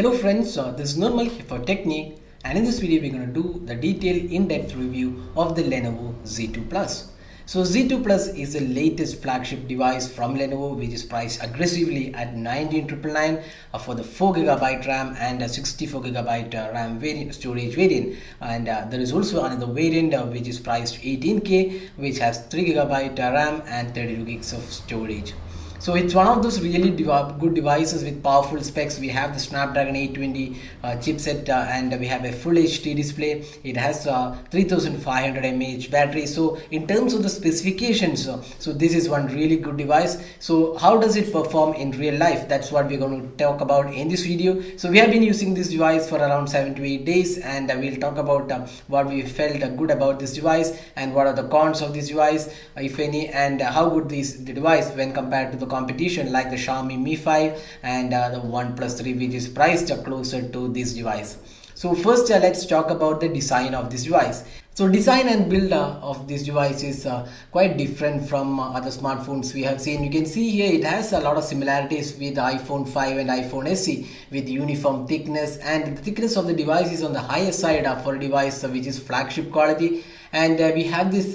Hello friends, this is Normal here for Technique, and in this video we're going to do the detailed in-depth review of the Lenovo Z2 Plus. So Z2 Plus is the latest flagship device from Lenovo, which is priced aggressively at 19,999 for the 4GB RAM and 64GB RAM storage variant. And there is also another variant which is priced 18K, which has 3GB RAM and 32GB of storage. So it's one of those really good devices with powerful specs. We have the Snapdragon 820 chipset and we have a full HD display. It has 3500 mAh battery. So in terms of the specifications, so this is one really good device. So how does it perform in real life? That's what we're going to talk about in this video. So we have been using this device for around 7 to 8 days, and we'll talk about what we felt good about this device and what are the cons of this device, if any, and how good the device when compared to the competition like the Xiaomi Mi 5 and the OnePlus 3, which is priced closer to this device. So first let's talk about the design of this device. So design and build of this device is quite different from other smartphones we have seen. You can see here it has a lot of similarities with the iPhone 5 and iPhone SE with uniform thickness, and the thickness of the device is on the higher side for a device which is flagship quality. And we have this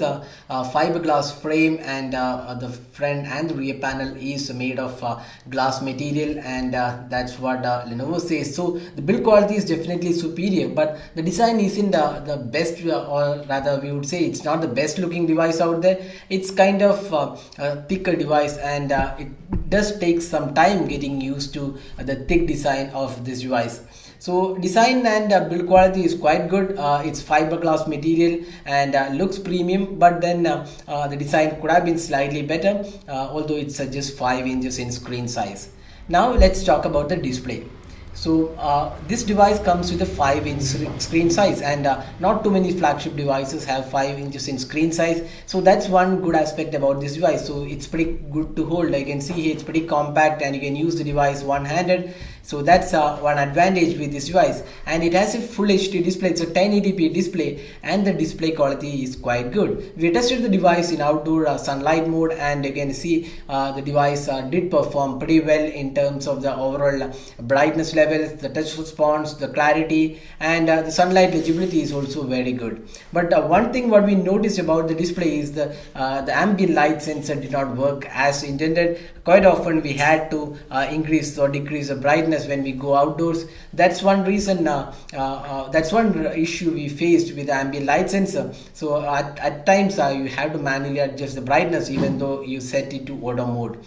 fiberglass frame, and the front and the rear panel is made of glass material, and that's what Lenovo says. So the build quality is definitely superior, but the design isn't the best, or rather we would say it's not the best looking device out there. It's kind of a thicker device, and it does take some time getting used to the thick design of this device. So design and build quality is quite good. It's fiberglass material and looks premium, but then the design could have been slightly better, although it's just 5 inches in screen size. Now let's talk about the display. So this device comes with a 5-inch screen size, and not too many flagship devices have 5 inches in screen size. So that's one good aspect about this device. So it's pretty good to hold. You can see here it's pretty compact and you can use the device one-handed. So that's one advantage with this device, and it has a full HD display. It's a 1080p display, and the display quality is quite good. We tested the device in outdoor sunlight mode, and you can see the device did perform pretty well in terms of the overall brightness levels, the touch response, the clarity, and the sunlight legibility is also very good. But one thing what we noticed about the display is the ambient light sensor did not work as intended. Quite often we had to increase or decrease the brightness when we go outdoors. That's one reason, that's one issue we faced with the ambient light sensor. So at times you have to manually adjust the brightness even though you set it to auto mode.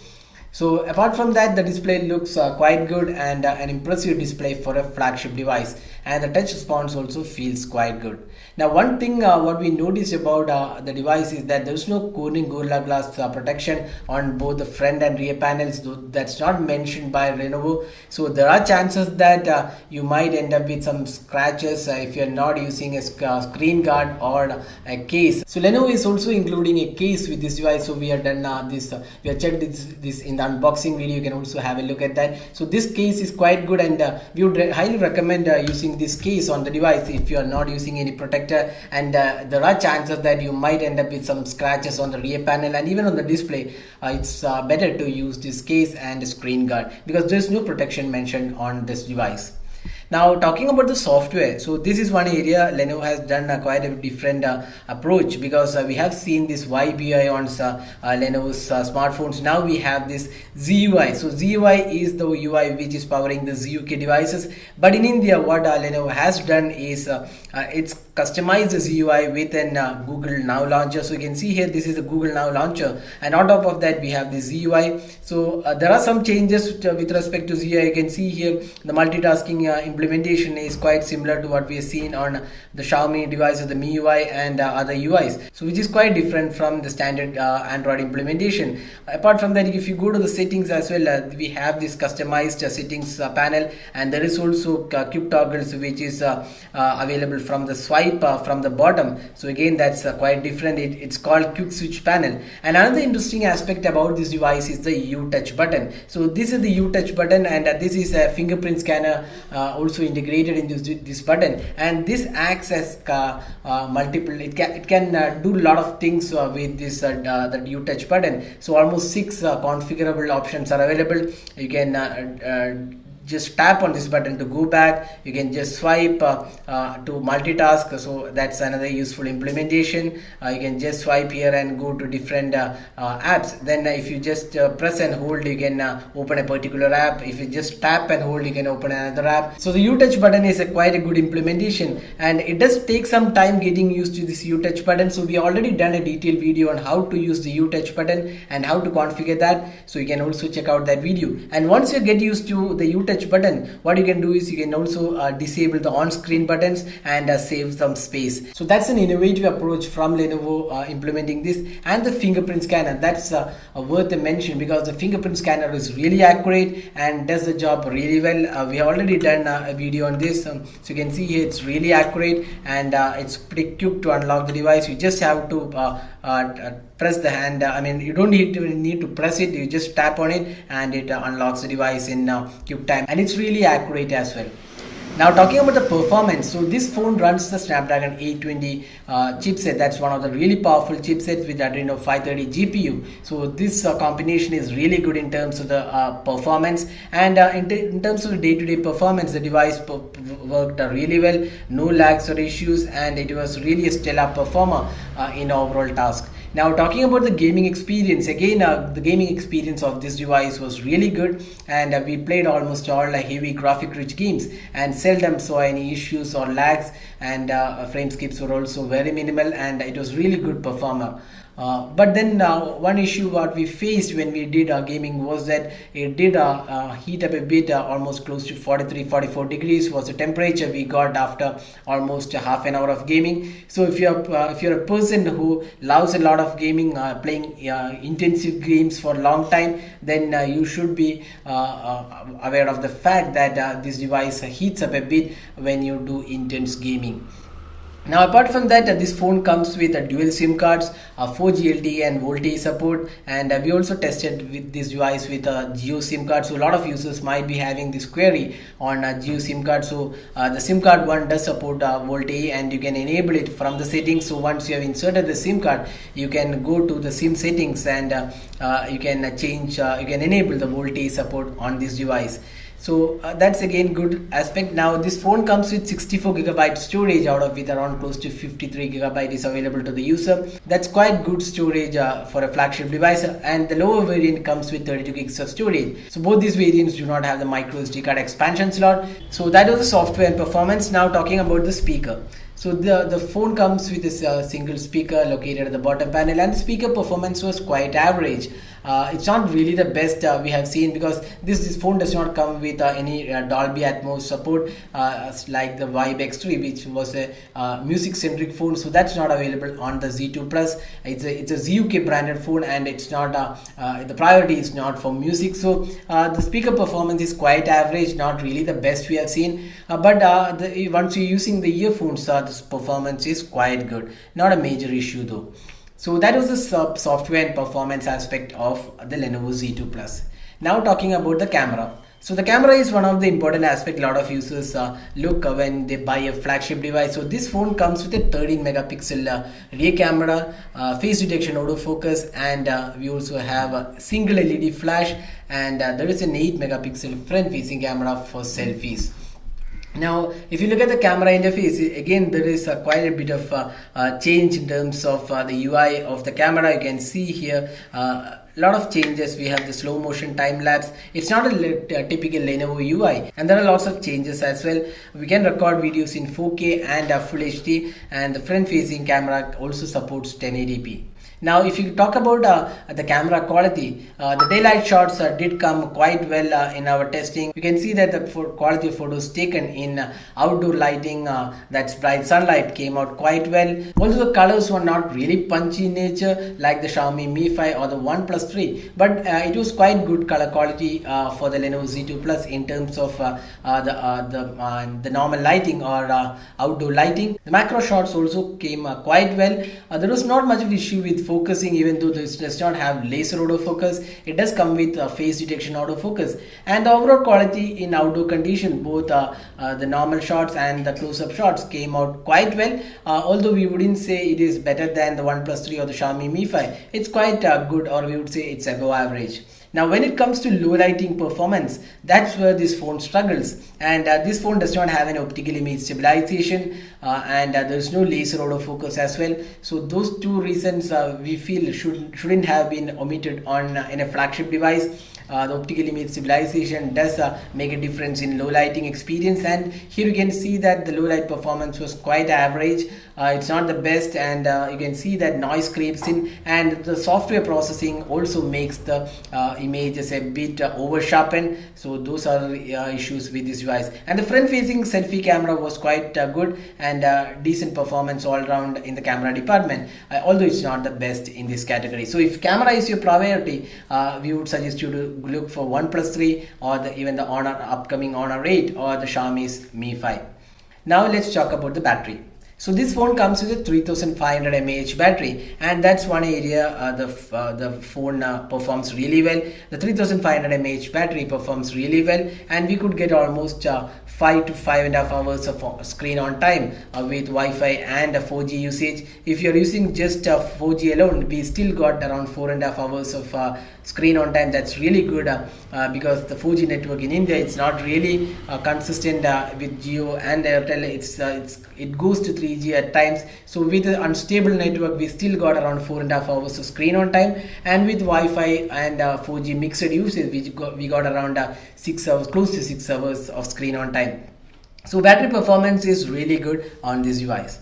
So apart from that, the display looks quite good, and an impressive display for a flagship device, and the touch response also feels quite good. Now one thing what we noticed about the device is that there is no Corning Gorilla Glass protection on both the front and rear panels, though that's not mentioned by Lenovo. So there are chances that you might end up with some scratches if you're not using a screen guard or a case. So Lenovo is also including a case with this device. So we have done we have checked this in the unboxing video. You can also have a look at that. So this case is quite good, and we would highly recommend using this case on the device if you are not using any protector, and there are chances that you might end up with some scratches on the rear panel and even on the display. It's better to use this case and screen guard because there's no protection mentioned on this device. Now talking about the software, so this is one area Lenovo has done quite a different approach, because we have seen this YBI on Lenovo's smartphones. Now we have this ZUI. So ZUI is the UI which is powering the ZUK devices, but in India what Lenovo has done is it's customized the ZUI with an Google Now launcher. So you can see here this is the Google Now launcher, and on top of that we have the ZUI. So there are some changes with respect to ZUI. You can see here the multitasking implementation is quite similar to what we have seen on the Xiaomi devices, the MIUI and other UIs, so which is quite different from the standard Android implementation. Apart from that, if you go to the settings as well, we have this customized settings panel, and there is also quick toggles which is available from the swipe from the bottom. So again, that's quite different. It's called quick switch panel. And another interesting aspect about this device is the U-Touch button. So this is the U-Touch button, and this is a fingerprint scanner also integrated in this button, and this acts as multiple. It can do a lot of things with this the U-Touch button. So almost 6 configurable options are available. You can just tap on this button to go back. You can just swipe to multitask, so that's another useful implementation. You can just swipe here and go to different apps. Then if you just press and hold, you can open a particular app. If you just tap and hold, you can open another app. So the U-Touch button is quite a good implementation, and it does take some time getting used to this U-Touch button. So we already done a detailed video on how to use the U-Touch button and how to configure that, so you can also check out that video. And once you get used to the U-Touch button, what you can do is you can also disable the on-screen buttons and save some space. So that's an innovative approach from Lenovo implementing this. And the fingerprint scanner, that's worth a mention, because the fingerprint scanner is really accurate and does the job really well. We have already done a video on this, so you can see here it's really accurate, and it's pretty quick to unlock the device. You just have to press the hand. You don't need to press it. You just tap on it and it unlocks the device in quick time, and it's really accurate as well. Now talking about the performance, so this phone runs the Snapdragon 820 chipset. That's one of the really powerful chipsets with Adreno 530 GPU. So this combination is really good in terms of the performance, and in terms of day-to-day performance, the device worked really well, no lags or issues, and it was really a stellar performer in overall task. Now talking about the gaming experience, again the gaming experience of this device was really good, and we played almost all heavy graphic rich games and seldom saw any issues or lags, and frame skips were also very minimal, and it was really good performer. But then one issue what we faced when we did gaming was that it did heat up a bit. Almost close to 43-44 degrees was the temperature we got after almost half an hour of gaming. So if you're a person who loves a lot of gaming, playing intensive games for a long time, then you should be aware of the fact that this device heats up a bit when you do intense gaming. Now apart from that, this phone comes with dual SIM cards, 4G LTE and VoLTE support, and we also tested with this device with a Geo SIM card. So a lot of users might be having this query on Geo SIM card. So the SIM card one does support VoLTE, and you can enable it from the settings. So once you have inserted the SIM card, you can go to the SIM settings and you can enable the VoLTE support on this device. So that's again good aspect. Now this phone comes with 64GB storage, out of it around close to 53GB is available to the user. That's quite good storage for a flagship device, and the lower variant comes with 32GB of storage. So both these variants do not have the micro SD card expansion slot. So that was the software and performance. Now talking about the speaker. So the phone comes with a single speaker located at the bottom panel, and the speaker performance was quite average. It's not really the best we have seen, because this phone does not come with any Dolby Atmos support like the Vibe X3, which was a music centric phone. So that's not available on the Z2 Plus. It's a ZUK branded phone, and it's not the priority is not for music. So the speaker performance is quite average, not really the best we have seen. But once you're using the earphones, this performance is quite good. Not a major issue though. So that was the software and performance aspect of the Lenovo Z2 Plus. Now talking about the camera. So the camera is one of the important aspects a lot of users look when they buy a flagship device. So this phone comes with a 13 megapixel rear camera, face detection autofocus, and we also have a single LED flash, and there is an 8 megapixel front facing camera for selfies. Now if you look at the camera interface, again there is quite a bit of change in terms of the UI of the camera. You can see here lot of changes. We have the slow motion time lapse. It's not a typical Lenovo UI, and there are lots of changes as well. We can record videos in 4K and Full HD, and the front facing camera also supports 1080p. Now if you talk about the camera quality, the daylight shots did come quite well in our testing. You can see that the quality of photos taken in outdoor lighting, that's bright sunlight, came out quite well. Although the colors were not really punchy in nature like the Xiaomi Mi 5 or the OnePlus 3, but it was quite good color quality for the Lenovo Z2 Plus in terms of the normal lighting or outdoor lighting. The macro shots also came quite well. There was not much of issue with focusing, even though this does not have laser autofocus. It does come with face detection autofocus, and the overall quality in outdoor condition, both the normal shots and the close-up shots came out quite well. Although we wouldn't say it is better than the OnePlus 3 or the Xiaomi Mi 5, it's quite good, or we would say it's above average. Now when it comes to low lighting performance, that's where this phone struggles, and this phone does not have an optical image stabilization, and there's no laser autofocus as well. So those two reasons we feel shouldn't have been omitted on in a flagship device. The optical image stabilization does make a difference in low lighting experience, and here you can see that the low light performance was quite average. It's not the best, and you can see that noise creeps in, and the software processing also makes the images a bit over sharpened. So those are issues with this device. And the front facing selfie camera was quite good, and decent performance all around in the camera department, although it's not the best in this category. So if camera is your priority, we would suggest you to look for OnePlus 3 or even the upcoming Honor 8 or the Xiaomi's Mi 5. Now let's talk about the battery. So this phone comes with a 3500 mAh battery, and that's one area the phone performs really well. The 3500 mAh battery performs really well, and we could get almost 5 to 5.5 hours of screen on time with Wi-Fi and 4G usage. If you're using just 4G alone, we still got around 4.5 hours of screen on time. That's really good because the 4G network in India, it's not really consistent with Jio and Airtel. It goes to 3G at times. So with the unstable network, we still got around 4.5 hours of screen on time, and with Wi-Fi and 4G mixed usage, we got around 6 hours, close to 6 hours of screen on time. So battery performance is really good on this device.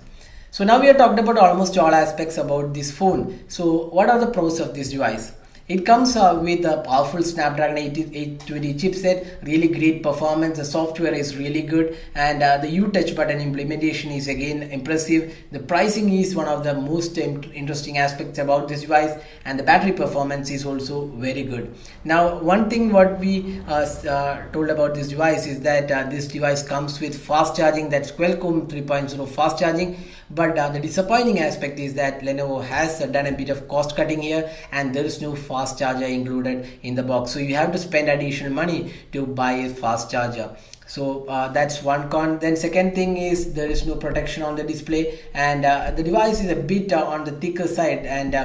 So now we have talked about almost all aspects about this phone. So what are the pros of this device? It comes with a powerful Snapdragon 820 chipset, really great performance. The software is really good, and the U-Touch button implementation is again impressive. The pricing is one of the most interesting aspects about this device, and the battery performance is also very good. Now, one thing what we told about this device is that this device comes with fast charging. That's Qualcomm 3.0 fast charging. But the disappointing aspect is that Lenovo has done a bit of cost cutting here, and there is no fast charger included in the box. So you have to spend additional money to buy a fast charger. So that's one con. Then second thing is there is no protection on the display, and the device is a bit on the thicker side, and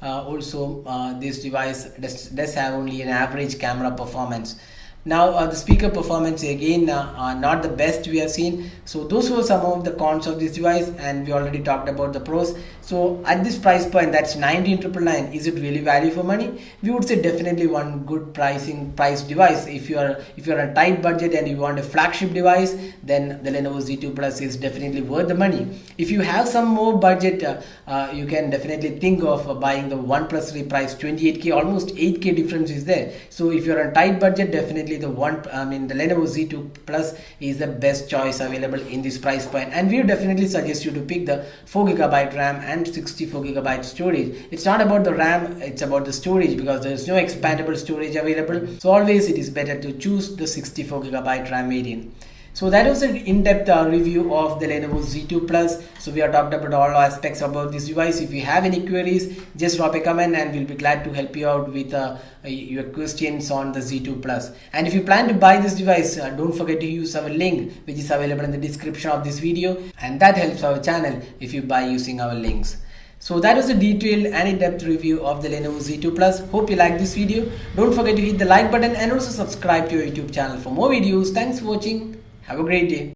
also this device does have only an average camera performance. Now the speaker performance again not the best we have seen. So those were some of the cons of this device, and we already talked about the pros. So at this price point, that's 19,999, is it really value for money? We would say definitely one good price device. If you're on a tight budget and you want a flagship device, then the Lenovo Z2 Plus is definitely worth the money. If you have some more budget, you can definitely think of buying the OnePlus 3 price. 28k, almost 8k difference is there. So if you're on a tight budget, definitely the Lenovo Z2 Plus is the best choice available in this price point, and we definitely suggest you to pick the 4GB RAM and 64GB storage. It's not about the RAM, it's about the storage, because there is no expandable storage available. So always it is better to choose the 64GB RAM variant. So that was an in-depth review of the Lenovo Z2 Plus. So we have talked about all aspects about this device. If you have any queries, just drop a comment and we'll be glad to help you out with your questions on the Z2 Plus. And if you plan to buy this device, don't forget to use our link, which is available in the description of this video, and that helps our channel if you buy using our links. So that was a detailed and in-depth review of the Lenovo Z2 Plus. Hope you liked this video. Don't forget to hit the like button and also subscribe to our YouTube channel for more videos. Thanks for watching. Have a great day.